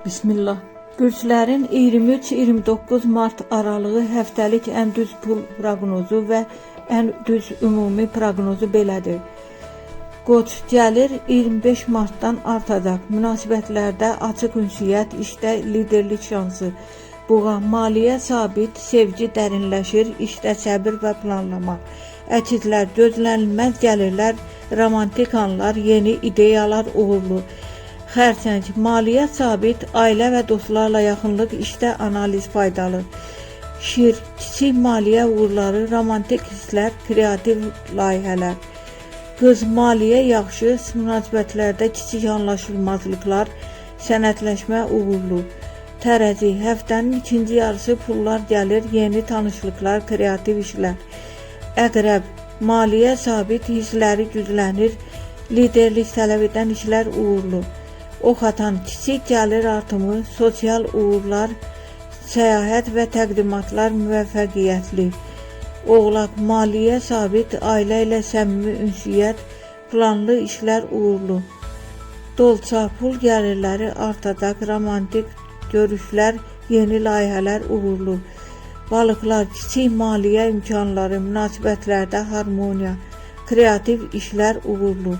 Bismillah. Bürclərin 23-29 mart aralığı həftəlik ən düz pul proqnozu və ən düz ümumi proqnozu belədir. Qoç gəlir 25 martdan artacaq. Münasibətlərdə açıq ünsiyyət, işdə liderlik şansı. Boğa, maliyyə sabit, sevgi dərinləşir, işdə səbir və planlama. Əkidlər, gözlənilməz gəlirlər, romantik anlar, yeni ideyalar uğurlu. Xərçəng, maliyyə sabit, ailə və dostlarla yaxınlıq, işdə analiz faydalı. Şir, kiçik maliyyə uğurları, romantik hisslər, kreativ layihələr. Qız, maliyyə yaxşı, münasibətlərdə kiçik anlaşılmazlıqlar, sənətləşmə uğurlu. Tərəzi, həftənin ikinci yarısı pullar gəlir, yeni tanışlıqlar, kreativ işlər. Əqrəb, maliyyə sabit, hissləri güclənir, liderlik tələb edən işlər uğurlu. Ox atan, kiçik gəlir artımı, sosial uğurlar, səyahət və təqdimatlar müvəffəqiyyətli. Oğlaq, maliyyə sabit, ailə ilə səmimi ünsiyyət, planlı işlər uğurlu. Dolça, pul gəlirləri artacaq, romantik görüşlər, yeni layihələr uğurlu. Balıqlar, kiçik maliyyə imkanları, münasibətlərdə harmoniya, kreativ işlər uğurlu.